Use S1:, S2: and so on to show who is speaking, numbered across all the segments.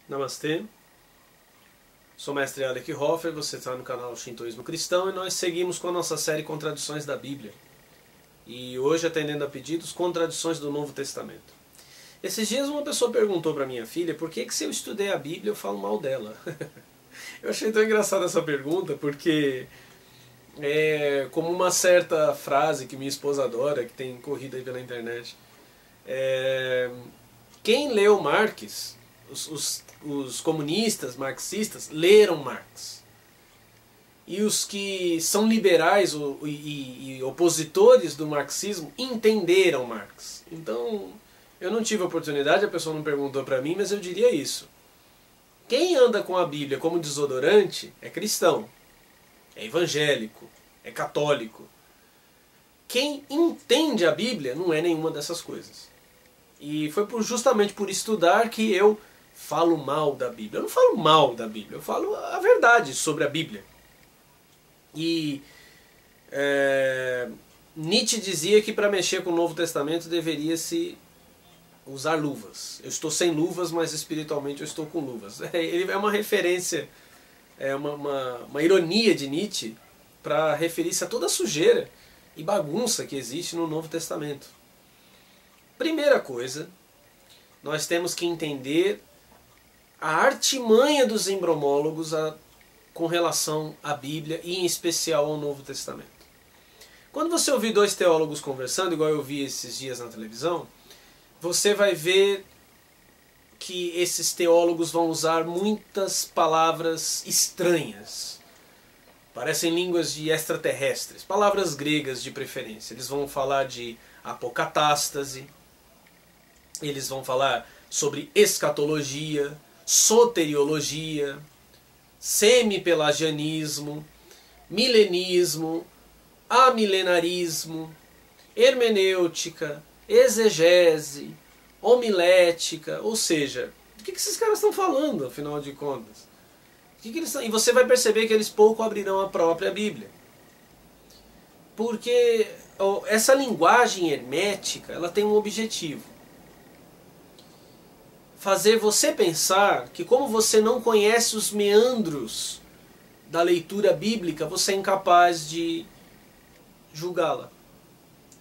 S1: Namastê, sou mestre Alec Hoffer, você está no canal Shintoísmo Cristão e nós seguimos com a nossa série Contradições da Bíblia. E hoje, atendendo a pedidos, Contradições do Novo Testamento. Esses dias uma pessoa perguntou para minha filha por que se eu estudei a Bíblia eu falo mal dela. Eu achei tão engraçada essa pergunta porque é como uma certa frase que minha esposa adora, que tem corrida aí pela internet. Quem leu Marx, os comunistas, marxistas, leram Marx. E os que são liberais e opositores do marxismo entenderam Marx. Então, eu não tive oportunidade, a pessoa não perguntou para mim, mas eu diria isso. Quem anda com a Bíblia como desodorante é cristão, é evangélico, é católico. Quem entende a Bíblia não é nenhuma dessas coisas. E foi justamente por estudar que eu falo mal da Bíblia. Eu não falo mal da Bíblia, eu falo a verdade sobre a Bíblia. E Nietzsche dizia que para mexer com o Novo Testamento deveria-se usar luvas. Eu estou sem luvas, mas espiritualmente eu estou com luvas. Ele é uma referência, uma ironia de Nietzsche para referir-se a toda a sujeira e bagunça que existe no Novo Testamento. Primeira coisa, nós temos que entender a artimanha dos embromólogos com relação à Bíblia e em especial ao Novo Testamento. Quando você ouvir dois teólogos conversando, igual eu vi esses dias na televisão, você vai ver que esses teólogos vão usar muitas palavras estranhas. Parecem línguas de extraterrestres, palavras gregas de preferência. Eles vão falar de apocatástase, eles vão falar sobre escatologia, soteriologia, semi-pelagianismo, milenismo, amilenarismo, hermenêutica, exegese, homilética, ou seja, do que esses caras estão falando, afinal de contas? E você vai perceber que eles pouco abrirão a própria Bíblia. Porque essa linguagem hermética, ela tem um objetivo. Fazer você pensar que como você não conhece os meandros da leitura bíblica, você é incapaz de julgá-la.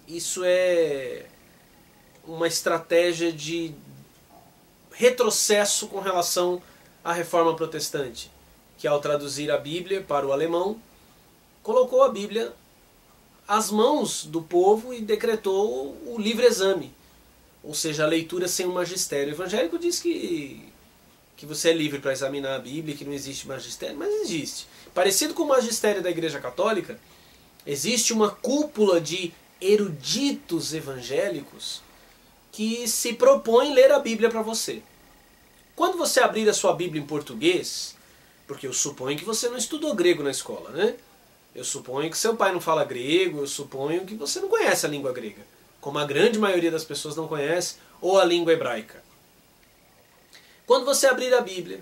S1: Isso é uma estratégia de retrocesso com relação à Reforma Protestante, que ao traduzir a Bíblia para o alemão, colocou a Bíblia às mãos do povo e decretou o livre exame. Ou seja, a leitura sem um magistério. O evangélico diz que você é livre para examinar a Bíblia, que não existe magistério, mas existe. Parecido com o magistério da Igreja Católica, existe uma cúpula de eruditos evangélicos que se propõem ler a Bíblia para você. Quando você abrir a sua Bíblia em português, porque eu suponho que você não estudou grego na escola, né? Eu suponho que seu pai não fala grego, eu suponho que você não conhece a língua grega, como a grande maioria das pessoas não conhece, ou a língua hebraica. Quando você abrir a Bíblia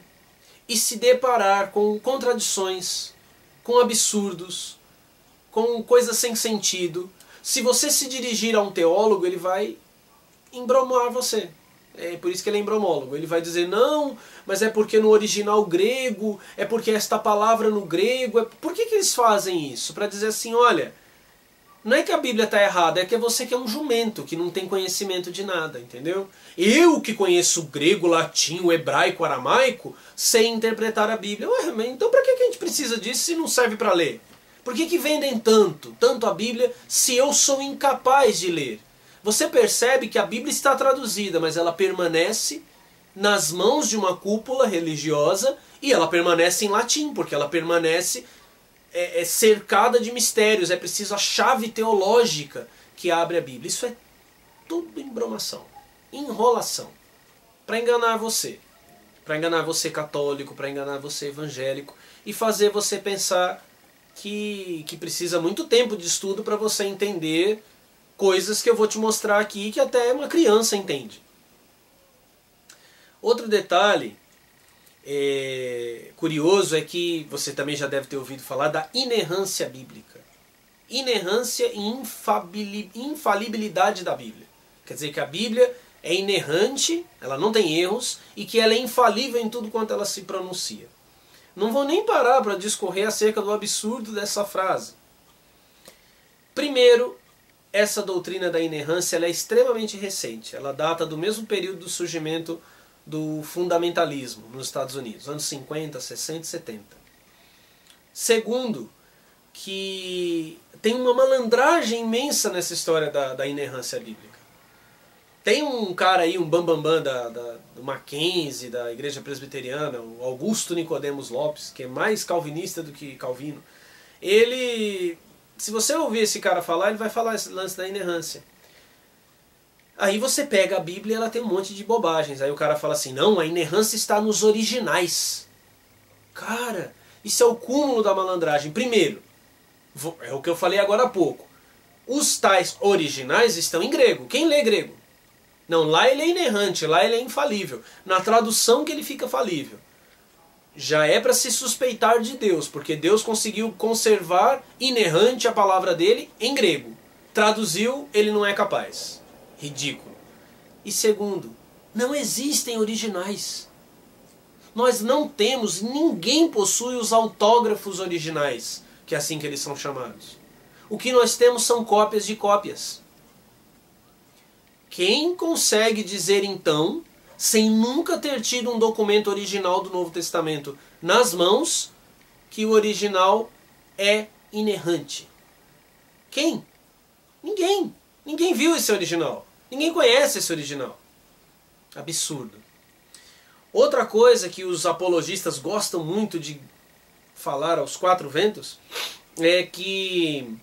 S1: e se deparar com contradições, com absurdos, com coisas sem sentido, se você se dirigir a um teólogo, ele vai embromar você. É por isso que ele é embromólogo. Ele vai dizer, não, mas é porque no original grego, é porque esta palavra no grego... Por que eles fazem isso? Para dizer assim, olha, não é que a Bíblia está errada, é que é você que é um jumento, que não tem conhecimento de nada, entendeu? Eu que conheço o grego, o latim, o hebraico, o aramaico, sei interpretar a Bíblia. Ué, mas então para que a gente precisa disso se não serve para ler? Por que vendem tanto a Bíblia, se eu sou incapaz de ler? Você percebe que a Bíblia está traduzida, mas ela permanece nas mãos de uma cúpula religiosa e ela permanece em latim, porque ela permanece cercada de mistérios. É preciso a chave teológica que abre a Bíblia. Isso é tudo embromação, enrolação, para enganar você católico, para enganar você evangélico e fazer você pensar que precisa muito tempo de estudo para você entender coisas que eu vou te mostrar aqui que até uma criança entende. Outro detalhe curioso é que você também já deve ter ouvido falar da inerrância bíblica. Inerrância e infalibilidade da Bíblia. Quer dizer que a Bíblia é inerrante, ela não tem erros, e que ela é infalível em tudo quanto ela se pronuncia. Não vou nem parar para discorrer acerca do absurdo dessa frase. Primeiro, essa doutrina da inerrância ela é extremamente recente. Ela data do mesmo período do surgimento do fundamentalismo nos Estados Unidos, anos 50, 60 e 70. Segundo, que tem uma malandragem imensa nessa história da inerrância bíblica. Tem um cara aí, um bambambam do Mackenzie, da Igreja Presbiteriana, o Augusto Nicodemos Lopes, que é mais calvinista do que Calvino. Ele, se você ouvir esse cara falar, ele vai falar esse lance da inerrância. Aí você pega a Bíblia e ela tem um monte de bobagens. Aí o cara fala assim, não, a inerrância está nos originais. Cara, isso é o cúmulo da malandragem. Primeiro, é o que eu falei agora há pouco. Os tais originais estão em grego. Quem lê grego? Não, lá ele é inerrante, lá ele é infalível. Na tradução que ele fica falível. Já é para se suspeitar de Deus, porque Deus conseguiu conservar inerrante a palavra dele em grego. Traduziu, ele não é capaz. Ridículo. E segundo, não existem originais. Nós não temos, ninguém possui os autógrafos originais, que é assim que eles são chamados. O que nós temos são cópias de cópias. Quem consegue dizer então, sem nunca ter tido um documento original do Novo Testamento nas mãos, que o original é inerrante? Quem? Ninguém. Ninguém viu esse original. Ninguém conhece esse original. Absurdo. Outra coisa que os apologistas gostam muito de falar aos quatro ventos é que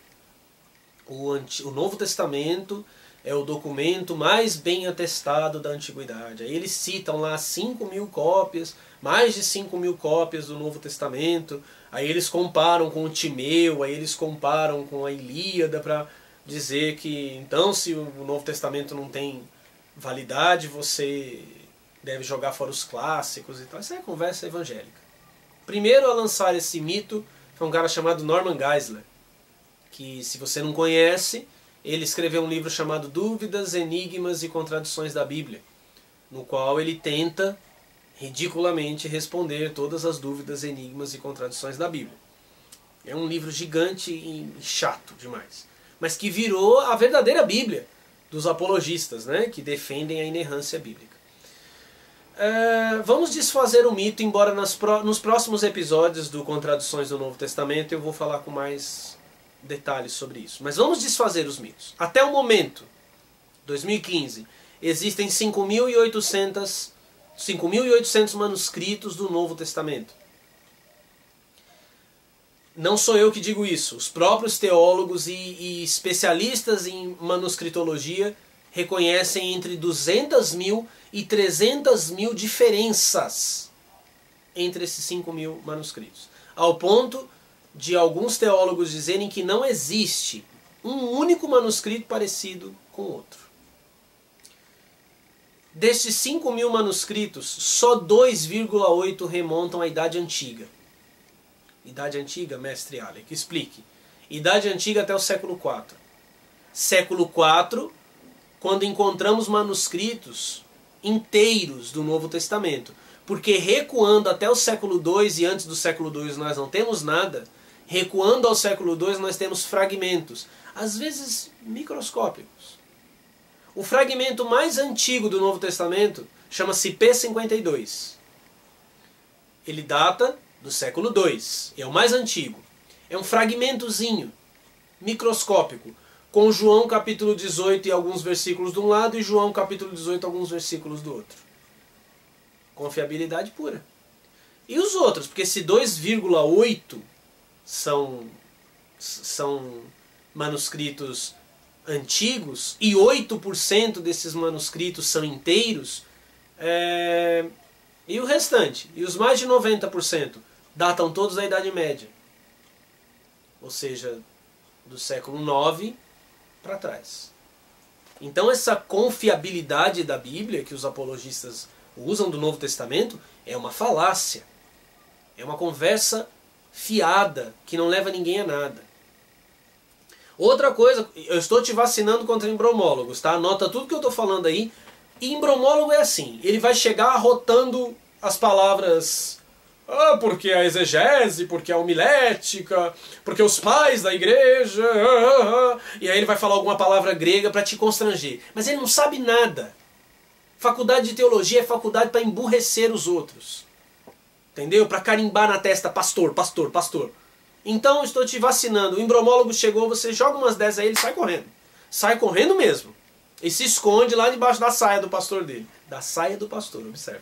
S1: o Novo Testamento é o documento mais bem atestado da Antiguidade. Aí eles citam lá 5.000 cópias, mais de 5.000 cópias do Novo Testamento. Aí eles comparam com o Timeu, aí eles comparam com a Ilíada para dizer que, então, se o Novo Testamento não tem validade, você deve jogar fora os clássicos e tal. Isso é conversa evangélica. Primeiro a lançar esse mito foi um cara chamado Norman Geisler, que, se você não conhece, ele escreveu um livro chamado Dúvidas, Enigmas e Contradições da Bíblia, no qual ele tenta, ridiculamente, responder todas as dúvidas, enigmas e contradições da Bíblia. É um livro gigante e chato demais, mas que virou a verdadeira Bíblia dos apologistas, né, que defendem a inerrância bíblica. Vamos desfazer o mito, embora nos próximos episódios do Contradições do Novo Testamento eu vou falar com mais detalhes sobre isso. Mas vamos desfazer os mitos. Até o momento, 2015, existem 5.800 manuscritos do Novo Testamento. Não sou eu que digo isso. Os próprios teólogos e especialistas em manuscritologia reconhecem entre 200.000 e 300.000 diferenças entre esses 5.000 manuscritos. Ao ponto de alguns teólogos dizerem que não existe um único manuscrito parecido com o outro. Destes 5.000 manuscritos, só 2,8 remontam à Idade Antiga. Idade Antiga, mestre Alec, explique. Idade Antiga até o século IV. Século IV, quando encontramos manuscritos inteiros do Novo Testamento. Porque recuando até o século II, e antes do século II nós não temos nada, recuando ao século II nós temos fragmentos, às vezes microscópicos. O fragmento mais antigo do Novo Testamento chama-se P52. Ele data do século II, é o mais antigo. É um fragmentozinho, microscópico, com João capítulo 18 e alguns versículos de um lado e João capítulo 18 e alguns versículos do outro. Confiabilidade pura. E os outros? Porque se 2,8 são manuscritos antigos e 8% desses manuscritos são inteiros, e o restante? E os mais de 90% datam todos da Idade Média. Ou seja, do século IX para trás. Então essa confiabilidade da Bíblia que os apologistas usam do Novo Testamento é uma falácia. É uma conversa fiada que não leva ninguém a nada. Outra coisa, eu estou te vacinando contra embromólogos, tá? Anota tudo que eu estou falando aí E embromólogo é assim, ele vai chegar arrotando as palavras, porque a exegese, porque a homilética, porque os pais da igreja, e aí ele vai falar alguma palavra grega para te constranger. Mas ele não sabe nada. Faculdade de teologia é faculdade para emburrecer os outros. Entendeu? Para carimbar na testa, pastor, pastor, pastor. Então eu estou te vacinando. O embromólogo chegou, você joga umas 10 aí, ele sai correndo. Sai correndo mesmo. E se esconde lá debaixo da saia do pastor dele. Da saia do pastor, observe.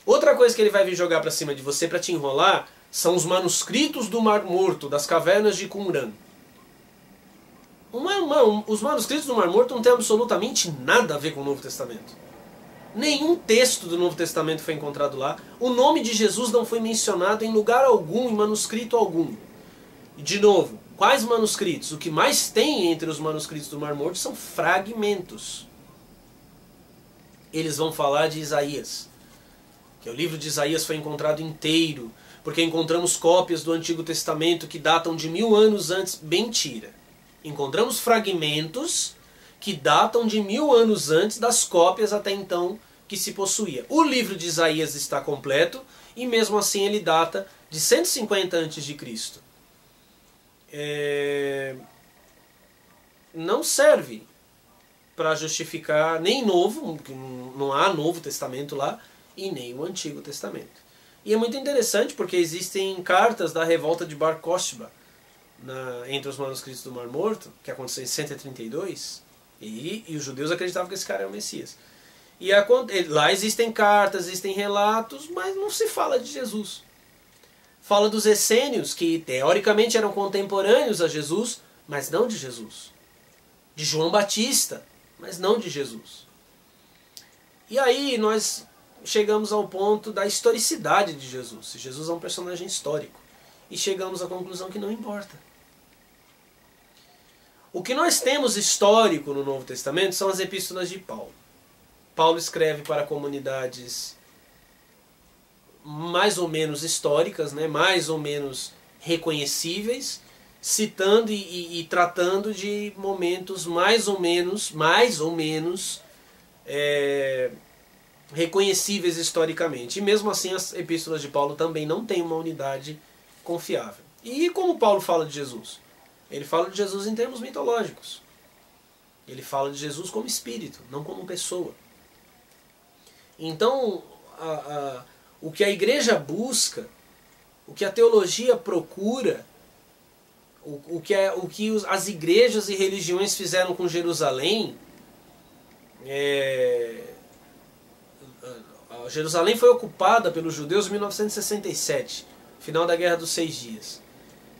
S1: Outra coisa que ele vai vir jogar para cima de você para te enrolar são os manuscritos do Mar Morto, das cavernas de Qumran. Os manuscritos do Mar Morto não têm absolutamente nada a ver com o Novo Testamento. Nenhum texto do Novo Testamento foi encontrado lá. O nome de Jesus não foi mencionado em lugar algum, em manuscrito algum. E de novo, quais manuscritos? O que mais tem entre os manuscritos do Mar Morto são fragmentos. Eles vão falar de Isaías. Que o livro de Isaías foi encontrado inteiro, porque encontramos cópias do Antigo Testamento que datam de 1000 anos antes. Mentira. Encontramos fragmentos que datam de 1000 anos antes das cópias até então que se possuía. O livro de Isaías está completo e mesmo assim ele data de 150 a.C. Não serve para justificar nem novo, não há Novo Testamento lá, e nem o Antigo Testamento. E é muito interessante porque existem cartas da revolta de Bar Kokhba entre os manuscritos do Mar Morto, que aconteceu em 132, e os judeus acreditavam que esse cara é o Messias. E lá existem cartas, existem relatos, mas não se fala de Jesus. Fala dos essênios, que teoricamente eram contemporâneos a Jesus, mas não de Jesus. De João Batista, mas não de Jesus. E aí nós chegamos ao ponto da historicidade de Jesus. Jesus é um personagem histórico. E chegamos à conclusão que não importa. O que nós temos histórico no Novo Testamento são as epístolas de Paulo. Paulo escreve para comunidades mais ou menos históricas, né, mais ou menos reconhecíveis, citando e tratando de momentos mais ou menos reconhecíveis historicamente. E mesmo assim as epístolas de Paulo também não têm uma unidade confiável. E como Paulo fala de Jesus? Ele fala de Jesus em termos mitológicos. Ele fala de Jesus como espírito, não como pessoa. Então, o que a igreja busca, o que a teologia procura, o que as igrejas e religiões fizeram com Jerusalém, Jerusalém foi ocupada pelos judeus em 1967, final da Guerra dos 6 Dias.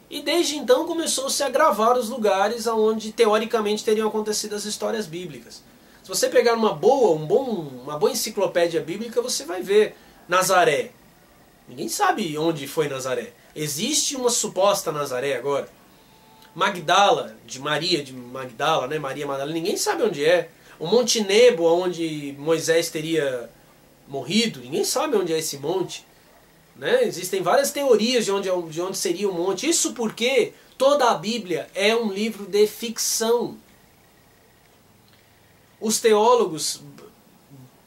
S1: E desde então começou-se a gravar os lugares onde teoricamente teriam acontecido as histórias bíblicas. Se você pegar uma boa enciclopédia bíblica, você vai ver Nazaré. Ninguém sabe onde foi Nazaré. Existe uma suposta Nazaré agora. Magdala, de Magdala, né? Maria Magdala, ninguém sabe onde é. O Monte Nebo, onde Moisés teria morrido, ninguém sabe onde é esse monte. Né? Existem várias teorias de onde seria o monte. Isso porque toda a Bíblia é um livro de ficção. Os teólogos,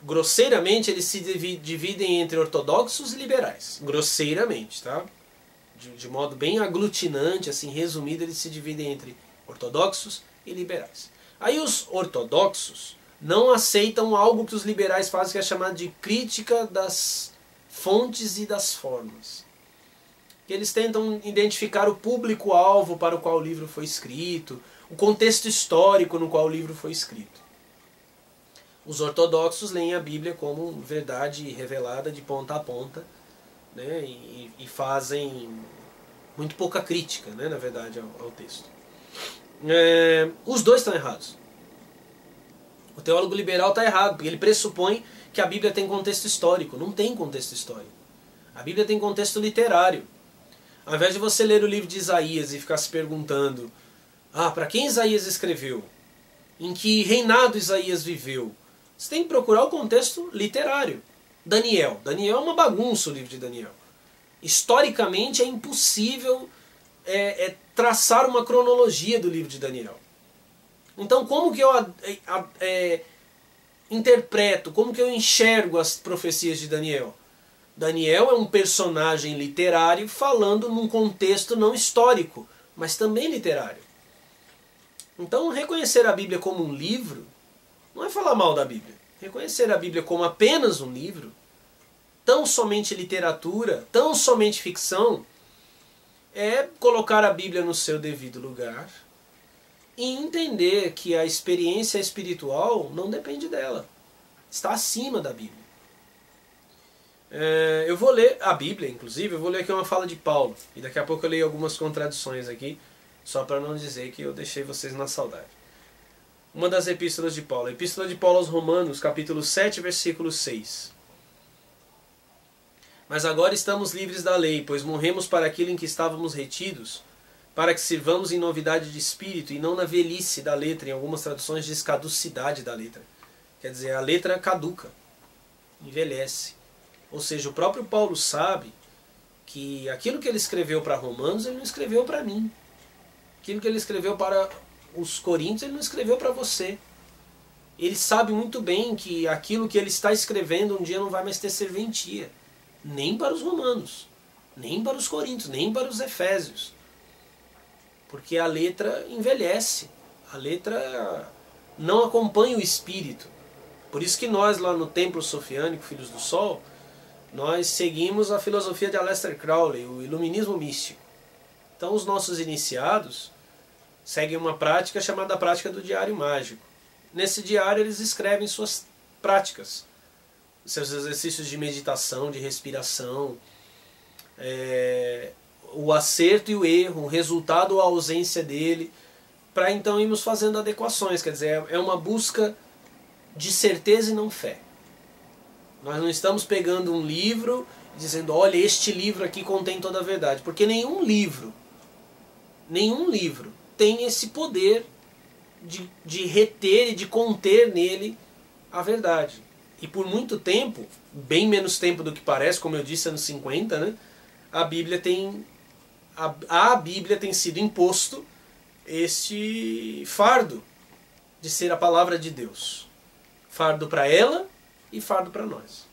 S1: grosseiramente, eles se dividem entre ortodoxos e liberais. Grosseiramente, tá? De modo bem aglutinante, assim, resumido, eles se dividem entre ortodoxos e liberais. Aí os ortodoxos não aceitam algo que os liberais fazem, que é chamado de crítica das fontes e das formas. Eles tentam identificar o público-alvo para o qual o livro foi escrito, o contexto histórico no qual o livro foi escrito. Os ortodoxos leem a Bíblia como verdade revelada de ponta a ponta, né, e fazem muito pouca crítica, né, na verdade, ao texto. Os dois estão errados. O teólogo liberal está errado, porque ele pressupõe que a Bíblia tem contexto histórico. Não tem contexto histórico. A Bíblia tem contexto literário. Ao invés de você ler o livro de Isaías e ficar se perguntando, para quem Isaías escreveu? Em que reinado Isaías viveu? Você tem que procurar o contexto literário. Daniel é uma bagunça, o livro de Daniel. Historicamente é impossível traçar uma cronologia do livro de Daniel. Então como que eu interpreto, como que eu enxergo as profecias de Daniel? Daniel é um personagem literário falando num contexto não histórico, mas também literário. Então, reconhecer a Bíblia como um livro não é falar mal da Bíblia. Reconhecer a Bíblia como apenas um livro, tão somente literatura, tão somente ficção, é colocar a Bíblia no seu devido lugar e entender que a experiência espiritual não depende dela. Está acima da Bíblia. Eu vou ler a Bíblia, inclusive, eu vou ler aqui uma fala de Paulo. E daqui a pouco eu leio algumas contradições aqui, só para não dizer que eu deixei vocês na saudade. Uma das epístolas de Paulo. A epístola de Paulo aos Romanos, capítulo 7, versículo 6. Mas agora estamos livres da lei, pois morremos para aquilo em que estávamos retidos, para que sirvamos em novidade de espírito e não na velhice da letra. Em algumas traduções diz caducidade da letra. Quer dizer, a letra caduca, envelhece. Ou seja, o próprio Paulo sabe que aquilo que ele escreveu para Romanos, ele não escreveu para mim. Aquilo que ele escreveu para os Coríntios, ele não escreveu para você. Ele sabe muito bem que aquilo que ele está escrevendo um dia não vai mais ter serventia. Nem para os romanos, nem para os coríntios, nem para os efésios. Porque a letra envelhece. A letra não acompanha o espírito. Por isso que nós lá no Templo Sofiânico, Filhos do Sol, nós seguimos a filosofia de Aleister Crowley, o iluminismo místico. Então os nossos iniciados seguem uma prática chamada prática do diário mágico. Nesse diário eles escrevem suas práticas, seus exercícios de meditação, de respiração, o acerto e o erro, o resultado ou a ausência dele, para então irmos fazendo adequações. Quer dizer, é uma busca de certeza e não fé. Nós não estamos pegando um livro dizendo, olha, este livro aqui contém toda a verdade. Porque nenhum livro tem esse poder de reter e de conter nele a verdade. E por muito tempo, bem menos tempo do que parece, como eu disse, anos 50, né, a Bíblia tem sido imposto este fardo de ser a palavra de Deus. Fardo para ela e fardo para nós.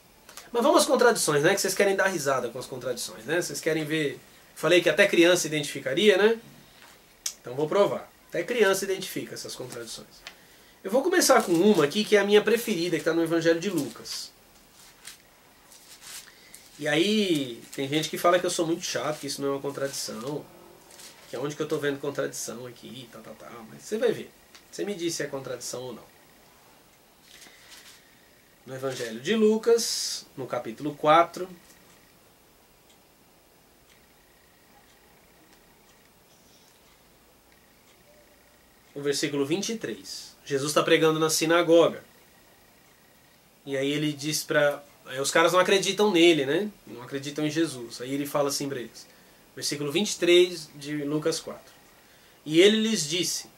S1: Mas vamos às contradições, né? Que vocês querem dar risada com as contradições, né? Vocês querem ver... Falei que até criança identificaria, né? Então vou provar. Até criança identifica essas contradições. Eu vou começar com uma aqui que é a minha preferida, que está no Evangelho de Lucas. E aí tem gente que fala que eu sou muito chato, que isso não é uma contradição, que é onde que eu estou vendo contradição aqui, tal. Mas você vai ver. Você me diz se é contradição ou não. No Evangelho de Lucas, no capítulo 4, o versículo 23. Jesus está pregando na sinagoga. E aí ele diz para... Os caras não acreditam nele, né? Não acreditam em Jesus. Aí ele fala assim para eles. Versículo 23 de Lucas 4. E ele lhes disse,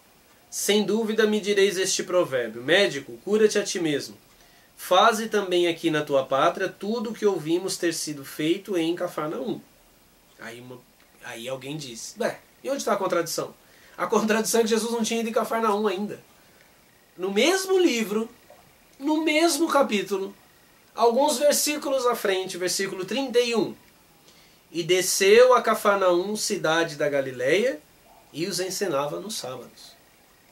S1: sem dúvida me direis este provérbio, médico, cura-te a ti mesmo. Faze também aqui na tua pátria tudo o que ouvimos ter sido feito em Cafarnaum. Aí alguém diz, e onde está a contradição? A contradição é que Jesus não tinha ido em Cafarnaum ainda. No mesmo livro, no mesmo capítulo, alguns versículos à frente, versículo 31. E desceu a Cafarnaum, cidade da Galileia, e os ensinava nos sábados.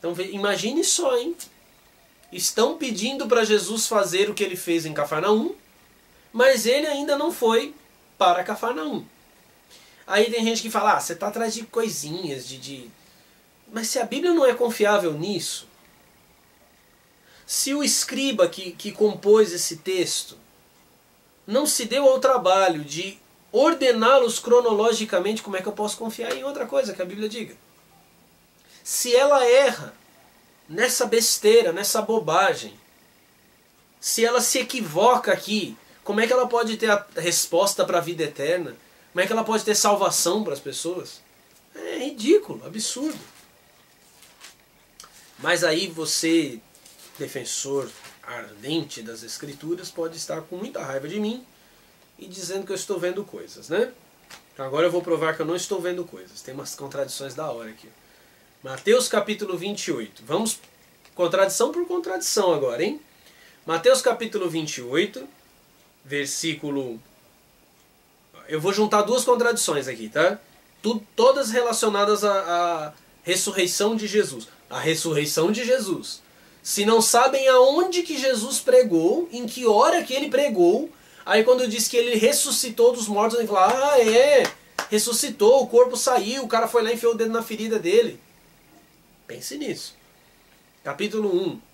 S1: Então imagine só, hein? Estão pedindo para Jesus fazer o que ele fez em Cafarnaum, mas ele ainda não foi para Cafarnaum. Aí tem gente que fala, você está atrás de coisinhas, Mas se a Bíblia não é confiável nisso, se o escriba que compôs esse texto não se deu ao trabalho de ordená-los cronologicamente, como é que eu posso confiar em outra coisa que a Bíblia diga? Se ela erra nessa besteira, nessa bobagem, se ela se equivoca aqui, como é que ela pode ter a resposta para a vida eterna? Como é que ela pode ter salvação para as pessoas? É ridículo, absurdo. Mas aí você, defensor ardente das Escrituras, pode estar com muita raiva de mim e dizendo que eu estou vendo coisas, né? Então agora eu vou provar que eu não estou vendo coisas. Tem umas contradições da hora aqui. Mateus capítulo 28. Vamos contradição por contradição agora, hein? Mateus capítulo 28, versículo... Eu vou juntar duas contradições aqui, tá? Todas relacionadas à ressurreição de Jesus. A ressurreição de Jesus. Se não sabem aonde que Jesus pregou, em que hora que ele pregou, aí quando diz que ele ressuscitou dos mortos, ele fala, ah, é, ressuscitou, o corpo saiu, o cara foi lá e enfiou o dedo na ferida dele. Pense nisso. Capítulo 1.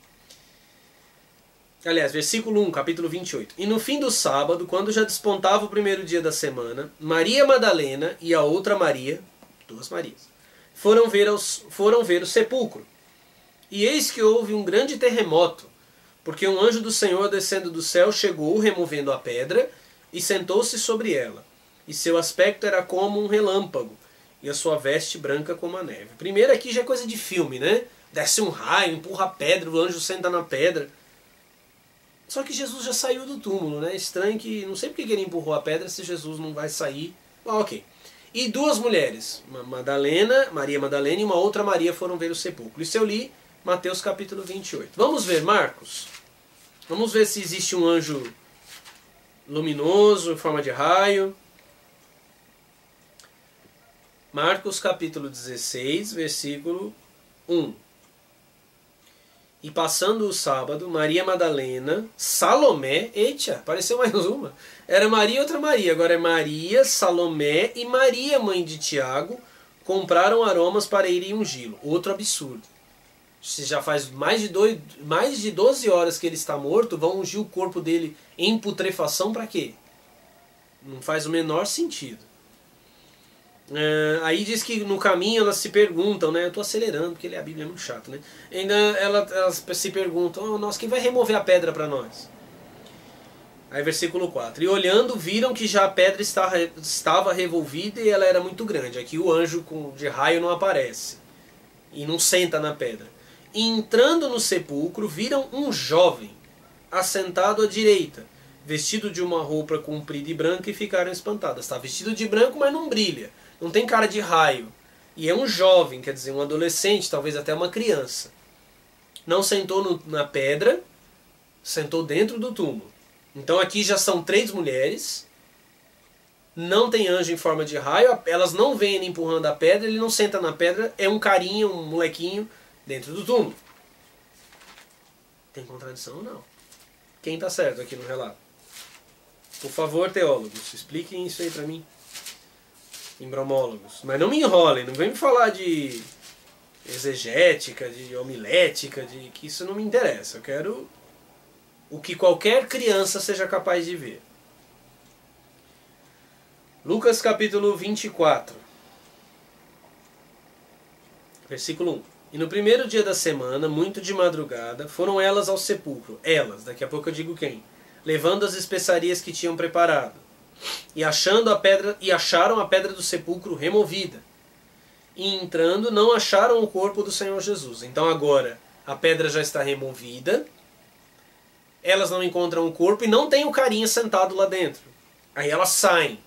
S1: Aliás, versículo 1, capítulo 28. E no fim do sábado, quando já despontava o primeiro dia da semana, Maria Madalena e a outra Maria, duas Marias, foram ver o sepulcro. E eis que houve um grande terremoto, porque um anjo do Senhor descendo do céu chegou, removendo a pedra, e sentou-se sobre ela. E seu aspecto era como um relâmpago, e a sua veste branca como a neve. Primeiro aqui já é coisa de filme, né? Desce um raio, empurra a pedra, o anjo senta na pedra. Só que Jesus já saiu do túmulo, né? Estranho que... Não sei porque ele empurrou a pedra se Jesus não vai sair. Ah, ok. E duas mulheres, Maria Madalena e uma outra Maria foram ver o sepulcro. Isso eu li Mateus capítulo 28. Vamos ver Marcos? Vamos ver se existe um anjo luminoso, em forma de raio. Marcos capítulo 16, versículo 1. E passando o sábado, Maria Madalena, Salomé, eita, apareceu mais uma. Era Maria e outra Maria, agora é Maria, Salomé e Maria, mãe de Tiago, compraram aromas para irem ungí-lo. Outro absurdo. Se já faz mais de 12 horas que ele está morto, vão ungir o corpo dele em putrefação para quê? Não faz o menor sentido. Aí diz que no caminho elas se perguntam, né? Eu estou acelerando porque ler a Bíblia é muito chato, né? Ainda elas se perguntam, oh, nossa, quem vai remover a pedra para nós? Aí versículo 4. E olhando viram que já a pedra estava revolvida e ela era muito grande. Aqui o anjo de raio não aparece e não senta na pedra. E entrando no sepulcro viram um jovem assentado à direita, vestido de uma roupa comprida e branca, e ficaram espantadas. Está vestido de branco, mas não brilha. Não tem cara de raio. E é um jovem, quer dizer, um adolescente, talvez até uma criança. Não sentou na pedra, sentou dentro do túmulo. Então aqui já são 3 mulheres. Não tem anjo em forma de raio. Elas não vêm ele empurrando a pedra, ele não senta na pedra. É um carinha, um molequinho dentro do túmulo. Tem contradição ou não? Quem está certo aqui no relato? Por favor, teólogos, expliquem isso aí para mim. Imbromólogos. Mas não me enrolem, não vem me falar de exegética, de homilética, que isso não me interessa. Eu quero o que qualquer criança seja capaz de ver. Lucas capítulo 24. Versículo 1. E no primeiro dia da semana, muito de madrugada, foram elas ao sepulcro. Elas, daqui a pouco eu digo quem. Levando as especiarias que tinham preparado. E acharam a pedra do sepulcro removida. E entrando, não acharam o corpo do Senhor Jesus. Então agora, a pedra já está removida. Elas não encontram o corpo e não tem o carinha sentado lá dentro. Aí elas saem.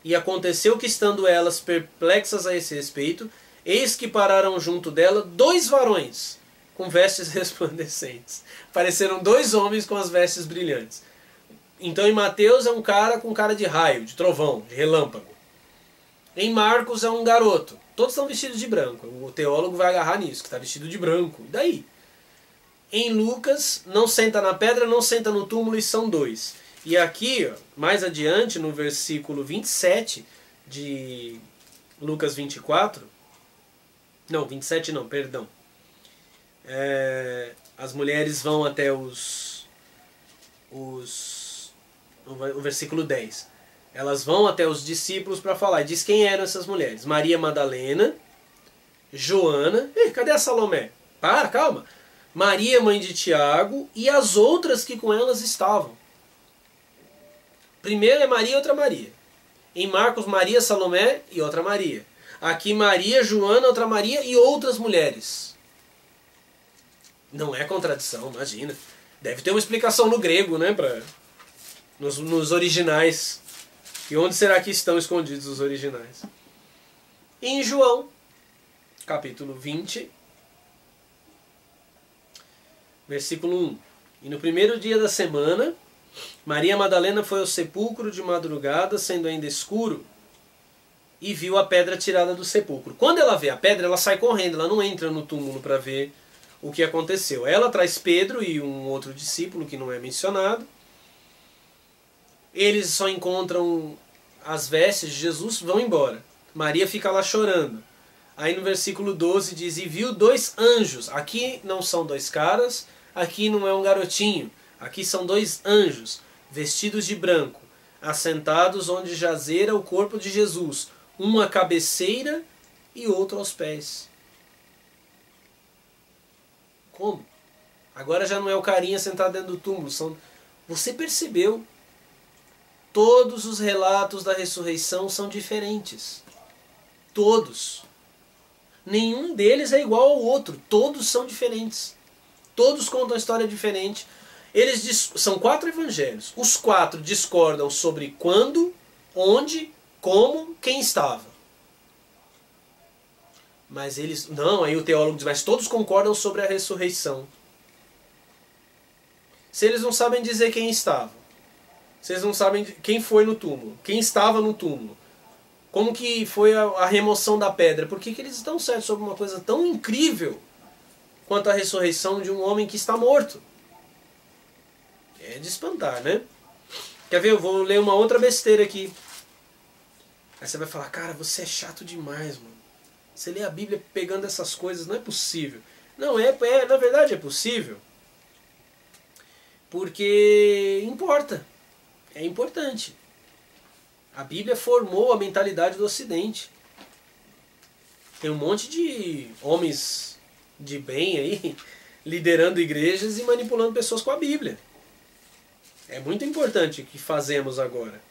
S1: E aconteceu que, estando elas perplexas a esse respeito, eis que pararam junto dela 2 varões com vestes resplandecentes. Pareceram 2 homens com as vestes brilhantes. Então em Mateus é um cara com cara de raio, de trovão, de relâmpago. Em Marcos é um garoto. Todos estão vestidos de branco. O teólogo vai agarrar nisso, que está vestido de branco. E daí? Em Lucas, não senta na pedra, não senta no túmulo, e são 2. E aqui, ó, mais adiante, no versículo 27 de Lucas 24... Não, 27 não, perdão. As mulheres vão até o versículo 10. Elas vão até os discípulos para falar. Diz quem eram essas mulheres. Maria Madalena, Joana... cadê a Salomé? Para, calma. Maria, mãe de Tiago, e as outras que com elas estavam. Primeiro é Maria e outra Maria. Em Marcos, Maria, Salomé e outra Maria. Aqui Maria, Joana, outra Maria e outras mulheres. Não é contradição, imagina. Deve ter uma explicação no grego, né? Nos originais. E onde será que estão escondidos os originais? Em João, capítulo 20, versículo 1. E no primeiro dia da semana, Maria Madalena foi ao sepulcro de madrugada, sendo ainda escuro, e viu a pedra tirada do sepulcro. Quando ela vê a pedra, ela sai correndo, ela não entra no túmulo para ver o que aconteceu. Ela traz Pedro e um outro discípulo que não é mencionado. Eles só encontram as vestes de Jesus, vão embora. Maria fica lá chorando. Aí no versículo 12 diz, e viu 2 anjos. Aqui não são 2 caras, aqui não é um garotinho. Aqui são 2 anjos, vestidos de branco, assentados onde jazera o corpo de Jesus, um à cabeceira e outro aos pés. Como? Agora já não é o carinha sentado dentro do túmulo. Você percebeu? Todos os relatos da ressurreição são diferentes. Todos. Nenhum deles é igual ao outro. Todos são diferentes. Todos contam a história diferente. São 4 evangelhos. Os 4 discordam sobre quando, onde, como, quem estava. Mas eles... Não, aí o teólogo diz, mas todos concordam sobre a ressurreição. Se eles não sabem dizer quem estava, se eles não sabem quem foi no túmulo, quem estava no túmulo, como que foi a remoção da pedra, por que eles estão certos sobre uma coisa tão incrível quanto a ressurreição de um homem que está morto? É de espantar, né? Quer ver? Eu vou ler uma outra besteira aqui. Aí você vai falar, cara, você é chato demais, mano. Você lê a Bíblia pegando essas coisas, não é possível. Não, na verdade é possível. Porque importa. É importante. A Bíblia formou a mentalidade do Ocidente. Tem um monte de homens de bem aí, liderando igrejas e manipulando pessoas com a Bíblia. É muito importante o que fazemos agora.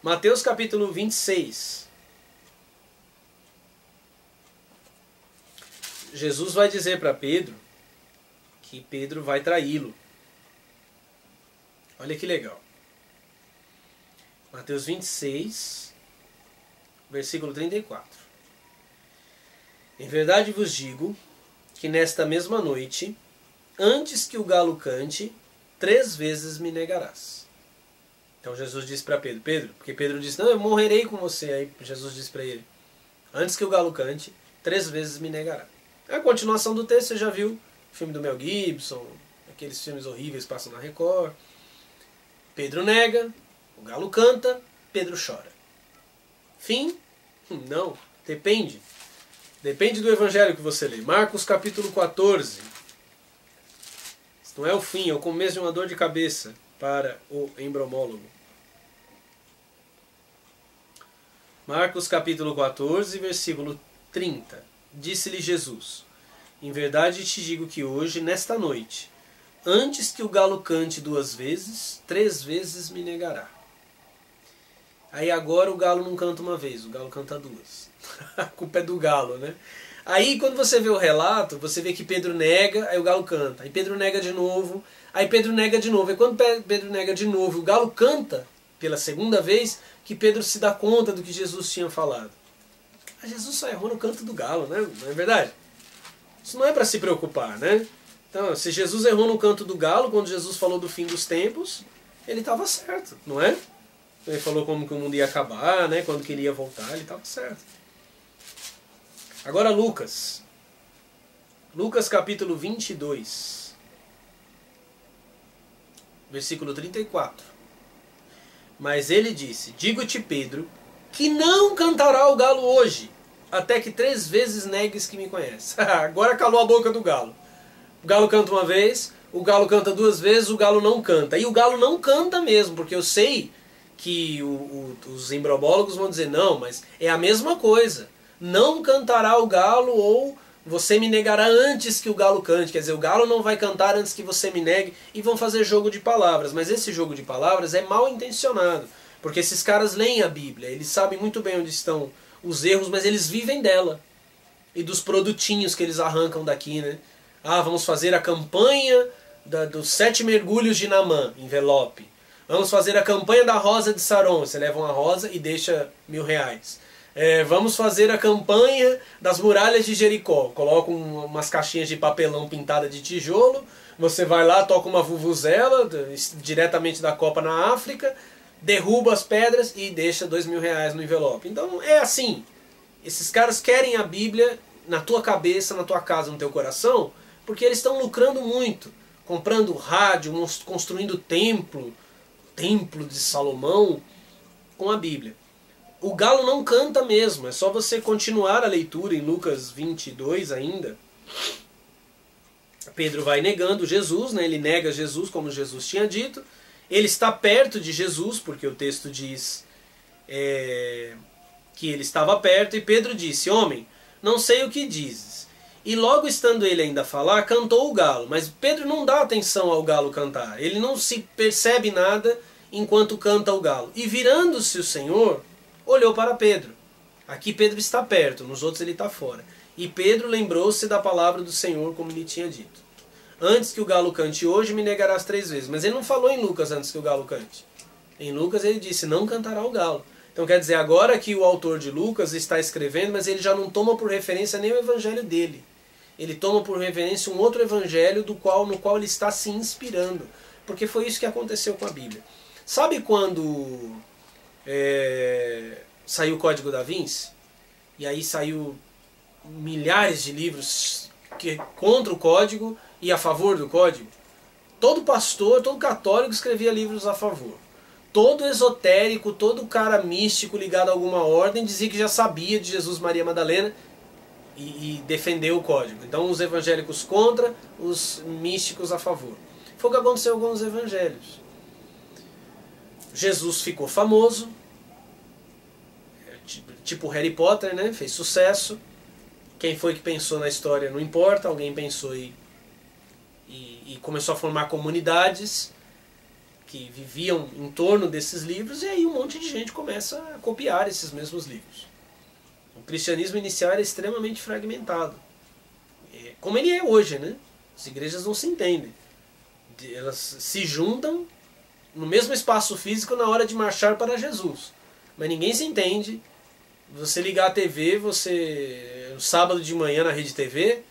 S1: Mateus capítulo 26. Jesus vai dizer para Pedro que Pedro vai traí-lo. Olha que legal. Mateus 26, versículo 34. Em verdade vos digo que nesta mesma noite, antes que o galo cante, 3 vezes me negarás. Então Jesus disse para Pedro, porque Pedro disse, não, eu morrerei com você. Aí Jesus disse para ele, antes que o galo cante, 3 vezes me negará. A continuação do texto você já viu, o filme do Mel Gibson, aqueles filmes horríveis que passam na Record. Pedro nega, o galo canta, Pedro chora. Fim? Não, depende. Depende do evangelho que você lê. Marcos capítulo 14. Isso não é o fim, é o começo de uma dor de cabeça para o embromólogo. Marcos capítulo 14, versículo 30. Disse-lhe Jesus, em verdade te digo que hoje, nesta noite, antes que o galo cante 2 vezes, 3 vezes me negará. Aí agora o galo não canta uma vez, o galo canta 2. A culpa é do galo, né? Aí quando você vê o relato, você vê que Pedro nega, aí o galo canta. Aí Pedro nega de novo, aí Pedro nega de novo. Aí quando Pedro nega de novo, o galo canta pela 2ª vez, que Pedro se dá conta do que Jesus tinha falado. Mas Jesus só errou no canto do galo, né? Não é verdade? Isso não é para se preocupar, né? Então, se Jesus errou no canto do galo, quando Jesus falou do fim dos tempos, ele estava certo, não é? Ele falou como que o mundo ia acabar, né? Quando que ele ia voltar, ele estava certo. Agora Lucas. Lucas capítulo 22. Versículo 34. Mas ele disse, digo-te, Pedro, que não cantará o galo hoje, até que 3 vezes negues que me conhece. Agora calou a boca do galo. O galo canta uma vez, o galo canta 2 vezes, o galo não canta. E o galo não canta mesmo, porque eu sei que os embromólogos vão dizer, não, mas é a mesma coisa. Não cantará o galo ou você me negará antes que o galo cante. Quer dizer, o galo não vai cantar antes que você me negue, e vão fazer jogo de palavras. Mas esse jogo de palavras é mal intencionado, porque esses caras leem a Bíblia, eles sabem muito bem onde estão os erros, mas eles vivem dela. E dos produtinhos que eles arrancam daqui, né? Ah, vamos fazer a campanha dos 7 mergulhos de Naamã, envelope. Vamos fazer a campanha da rosa de Saron. Você leva uma rosa e deixa R$1.000. Vamos fazer a campanha das muralhas de Jericó. Colocam umas caixinhas de papelão pintada de tijolo, Você vai lá, toca uma vuvuzela diretamente da Copa na África, derruba as pedras e deixa R$2.000 no envelope. Então é assim, esses caras querem a Bíblia na tua cabeça, na tua casa, no teu coração, porque eles estão lucrando muito, comprando rádio, construindo templo de Salomão com a Bíblia. O galo não canta mesmo, é só você continuar a leitura em Lucas 22 ainda. Pedro vai negando Jesus, né? Ele nega Jesus como Jesus tinha dito. Ele está perto de Jesus, porque o texto diz que ele estava perto, e Pedro disse: homem, não sei o que dizes. E logo estando ele ainda a falar, cantou o galo. Mas Pedro não dá atenção ao galo cantar. Ele não se percebe nada enquanto canta o galo. E virando-se o Senhor, olhou para Pedro. Aqui Pedro está perto, nos outros ele está fora. E Pedro lembrou-se da palavra do Senhor, como lhe tinha dito: antes que o galo cante hoje, me negarás 3 vezes. Mas ele não falou em Lucas antes que o galo cante. Em Lucas ele disse: não cantará o galo. Então quer dizer, agora que o autor de Lucas está escrevendo, mas ele já não toma por referência nem o evangelho dele. Ele toma por referência um outro evangelho no qual ele está se inspirando. Porque foi isso que aconteceu com a Bíblia. Sabe quando saiu o Código da Vinci? E aí saiu milhares de livros contra o código e a favor do código? Todo pastor, todo católico escrevia livros a favor. Todo esotérico, todo cara místico ligado a alguma ordem dizia que já sabia de Jesus, Maria Madalena e defendeu o código. Então os evangélicos contra, os místicos a favor. Foi o que aconteceu com os evangelhos. Jesus ficou famoso, tipo Harry Potter, né? Fez sucesso. Quem foi que pensou na história não importa, alguém pensou e começou a formar comunidades que viviam em torno desses livros, e aí um monte de gente começa a copiar esses mesmos livros. O cristianismo inicial era extremamente fragmentado, como ele é hoje, né? As igrejas não se entendem. Elas se juntam no mesmo espaço físico na hora de marchar para Jesus, mas ninguém se entende. Você ligar a TV, no sábado de manhã na Rede TV,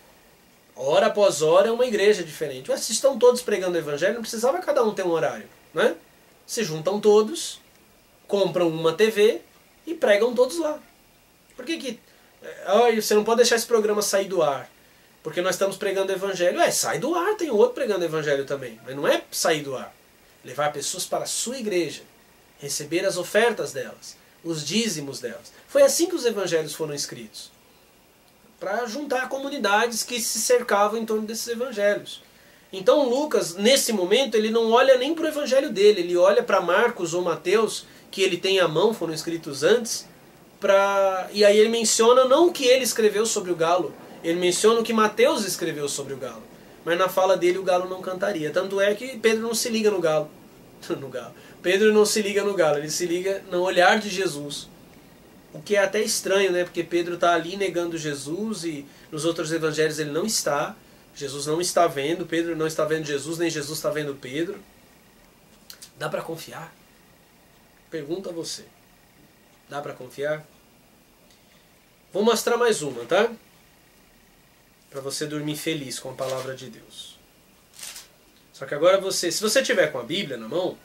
S1: hora após hora é uma igreja diferente. Mas se estão todos pregando o evangelho, não precisava cada um ter um horário, né? Se juntam todos, compram uma TV e pregam todos lá. Por que você não pode deixar esse programa sair do ar? Porque nós estamos pregando o evangelho. Sai do ar, tem outro pregando o evangelho também. Mas não é sair do ar. Levar pessoas para a sua igreja, receber as ofertas delas, os dízimos delas. Foi assim que os evangelhos foram escritos, para juntar comunidades que se cercavam em torno desses evangelhos. Então Lucas, nesse momento, ele não olha nem para o evangelho dele, ele olha para Marcos ou Mateus, que ele tem à mão, foram escritos antes, e aí ele menciona não o que ele escreveu sobre o galo, ele menciona o que Mateus escreveu sobre o galo. Mas na fala dele o galo não cantaria. Tanto é que Pedro não se liga no galo. Pedro não se liga no galo, ele se liga no olhar de Jesus. O que é até estranho, né? Porque Pedro está ali negando Jesus e nos outros evangelhos ele não está. Jesus não está vendo, Pedro não está vendo Jesus, nem Jesus está vendo Pedro. Dá para confiar? Pergunta a você. Dá para confiar? Vou mostrar mais uma, tá? Para você dormir feliz com a palavra de Deus. Só que agora se você tiver com a Bíblia na mão,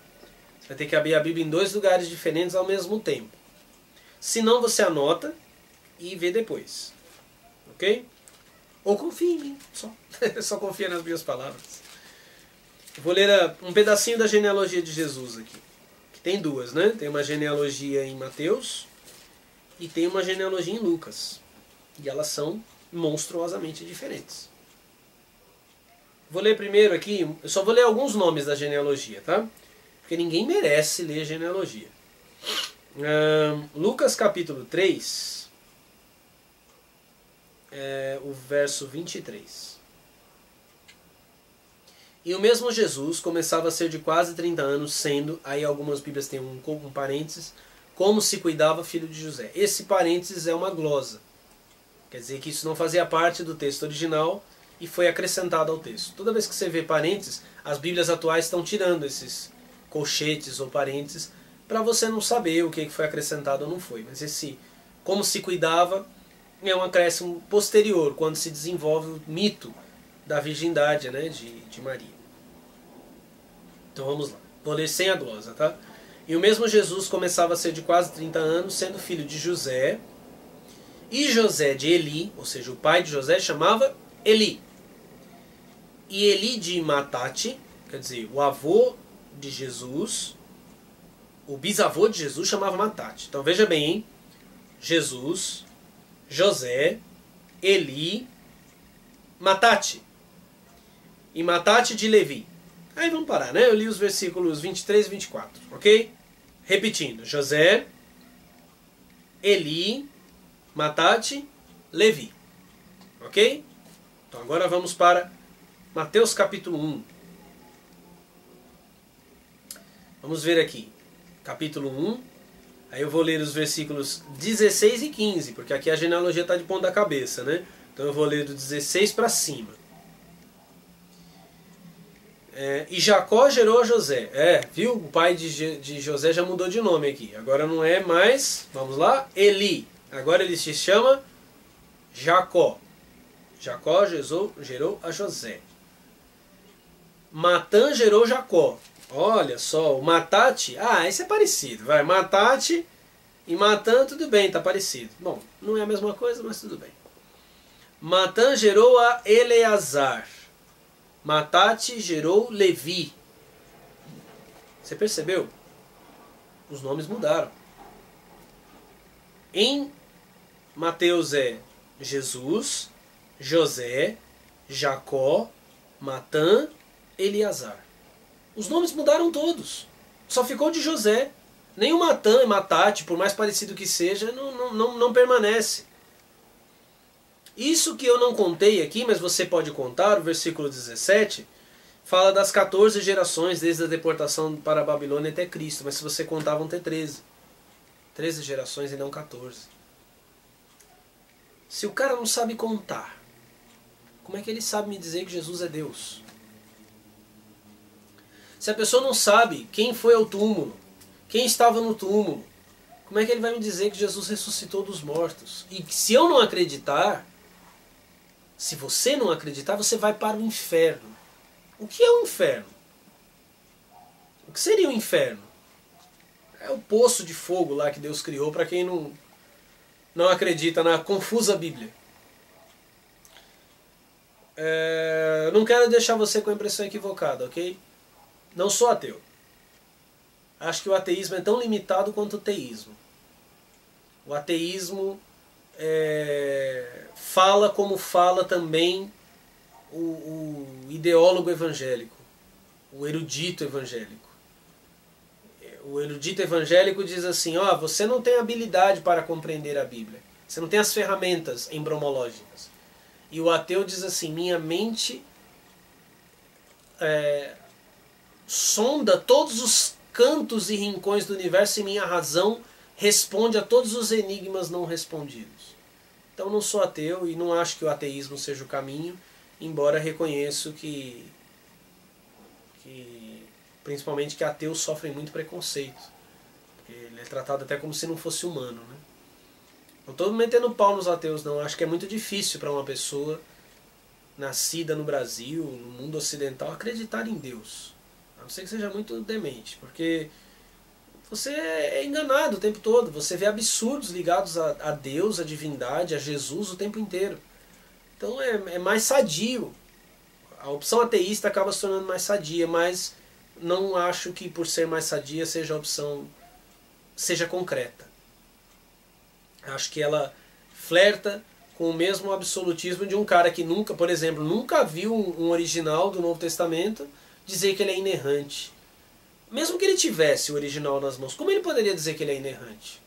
S1: você vai ter que abrir a Bíblia em 2 lugares diferentes ao mesmo tempo. Se não, você anota e vê depois. Ok? Ou confia em mim, só. Só confia nas minhas palavras. Eu vou ler um pedacinho da genealogia de Jesus aqui. Que tem 2, né? Tem uma genealogia em Mateus e tem uma genealogia em Lucas. E elas são monstruosamente diferentes. Vou ler primeiro aqui, eu só vou ler alguns nomes da genealogia, tá? Porque ninguém merece ler genealogia. Lucas capítulo 3, o verso 23. E o mesmo Jesus começava a ser de quase 30 anos, sendo, aí algumas bíblias têm um parênteses, como se cuidava filho de José. Esse parênteses é uma glosa. Quer dizer que isso não fazia parte do texto original e foi acrescentado ao texto. Toda vez que você vê parênteses, as bíblias atuais estão tirando esses colchetes ou parênteses para você não saber o que foi acrescentado ou não foi. Mas esse como se cuidava é um acréscimo posterior, quando se desenvolve o mito da virgindade, né, de Maria. Então vamos lá. Vou ler sem a glosa, tá? E o mesmo Jesus começava a ser de quase 30 anos, sendo filho de José, e José de Eli, ou seja, o pai de José chamava Eli. E Eli de Matate, quer dizer, o avô de Jesus, o bisavô de Jesus chamava Matate. Então veja bem, hein? Jesus, José, Eli, Matate. E Matate de Levi. Aí vamos parar, né? Eu li os versículos 23 e 24, ok? Repetindo, José, Eli, Matate, Levi. Ok? Então agora vamos para Mateus capítulo 1. Vamos ver aqui. Capítulo 1. Aí eu vou ler os versículos 16 e 15, porque aqui a genealogia está de ponta cabeça, né? Então eu vou ler do 16 para cima. E Jacó gerou a José. Viu? O pai de José já mudou de nome aqui. Agora não é mais, vamos lá, Eli. Agora ele se chama Jacó. Jacó gerou a José. Matã gerou Jacó. Olha só, o Matate, esse é parecido. Vai, Matate e Matã, tudo bem, tá parecido. Bom, não é a mesma coisa, mas tudo bem. Matã gerou a Eleazar. Matate gerou Levi. Você percebeu? Os nomes mudaram. Em Mateus é Jesus, José, Jacó, Matã, Eleazar. Os nomes mudaram todos. Só ficou de José. Nem o Matã e Matate, por mais parecido que seja, não permanece. Isso que eu não contei aqui, mas você pode contar, o versículo 17, fala das 14 gerações desde a deportação para a Babilônia até Cristo. Mas se você contar, vão ter 13. 13 gerações e não 14. Se o cara não sabe contar, como é que ele sabe me dizer que Jesus é Deus? Se a pessoa não sabe quem foi ao túmulo, quem estava no túmulo, como é que ele vai me dizer que Jesus ressuscitou dos mortos? E se eu não acreditar, se você não acreditar, você vai para o inferno. O que é o inferno? O que seria o inferno? É o poço de fogo lá que Deus criou para quem não acredita na confusa Bíblia. Não quero deixar você com a impressão equivocada, ok? Não sou ateu. Acho que o ateísmo é tão limitado quanto o teísmo. O ateísmo fala como fala também o ideólogo evangélico, o erudito evangélico. O erudito evangélico diz assim, você não tem habilidade para compreender a Bíblia. Você não tem as ferramentas embromológicas. E o ateu diz assim, minha mente sonda todos os cantos e rincões do universo e minha razão responde a todos os enigmas não respondidos. Então não sou ateu e não acho que o ateísmo seja o caminho, embora reconheço que principalmente que ateus sofrem muito preconceito. Ele é tratado até como se não fosse humano, né? Não estou metendo pau nos ateus, não. Acho que é muito difícil para uma pessoa nascida no Brasil, no mundo ocidental, acreditar em Deus. A não ser que seja muito demente, porque você é enganado o tempo todo. Você vê absurdos ligados a Deus, a divindade, a Jesus o tempo inteiro. Então é mais sadio. A opção ateísta acaba se tornando mais sadia, mas não acho que por ser mais sadia seja a opção, seja concreta. Acho que ela flerta com o mesmo absolutismo de um cara que nunca, por exemplo, nunca viu um original do Novo Testamento dizer que ele é inerrante. Mesmo que ele tivesse o original nas mãos, como ele poderia dizer que ele é inerrante?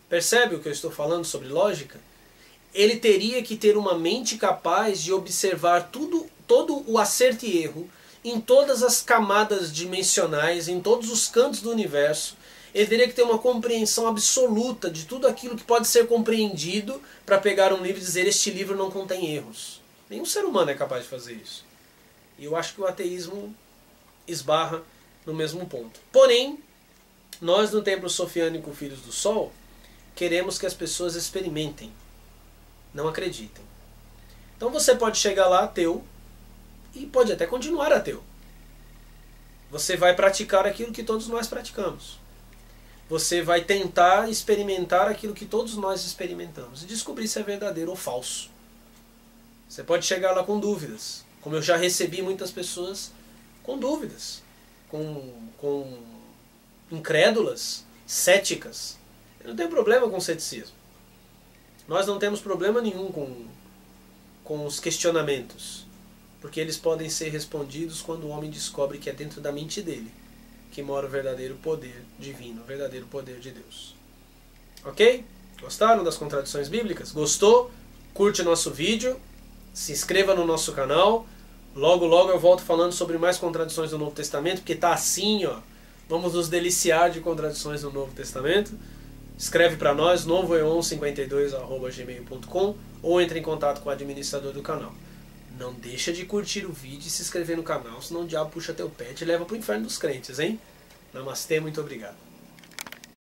S1: Percebe o que eu estou falando sobre lógica? Ele teria que ter uma mente capaz de observar todo o acerto e erro em todas as camadas dimensionais, em todos os cantos do universo. Ele teria que ter uma compreensão absoluta de tudo aquilo que pode ser compreendido para pegar um livro e dizer este livro não contém erros. Nenhum ser humano é capaz de fazer isso. E eu acho que o ateísmo esbarra no mesmo ponto. Porém, nós no Templo Sofiânico Filhos do Sol queremos que as pessoas experimentem, não acreditem. Então você pode chegar lá ateu e pode até continuar ateu. Você vai praticar aquilo que todos nós praticamos. Você vai tentar experimentar aquilo que todos nós experimentamos e descobrir se é verdadeiro ou falso. Você pode chegar lá com dúvidas, como eu já recebi muitas pessoas com dúvidas, com incrédulas, céticas. Eu não tenho problema com ceticismo. Nós não temos problema nenhum com os questionamentos, porque eles podem ser respondidos quando o homem descobre que é dentro da mente dele que mora o verdadeiro poder divino, o verdadeiro poder de Deus. Ok? Gostaram das contradições bíblicas? Gostou? Curte o nosso vídeo, se inscreva no nosso canal. Logo, logo eu volto falando sobre mais contradições do Novo Testamento, porque tá assim, ó. Vamos nos deliciar de contradições do Novo Testamento. Escreve para nós, novoeon52@gmail.com, ou entre em contato com o administrador do canal. Não deixa de curtir o vídeo e se inscrever no canal, senão o diabo puxa teu pé e te leva pro inferno dos crentes, hein? Namastê, muito obrigado.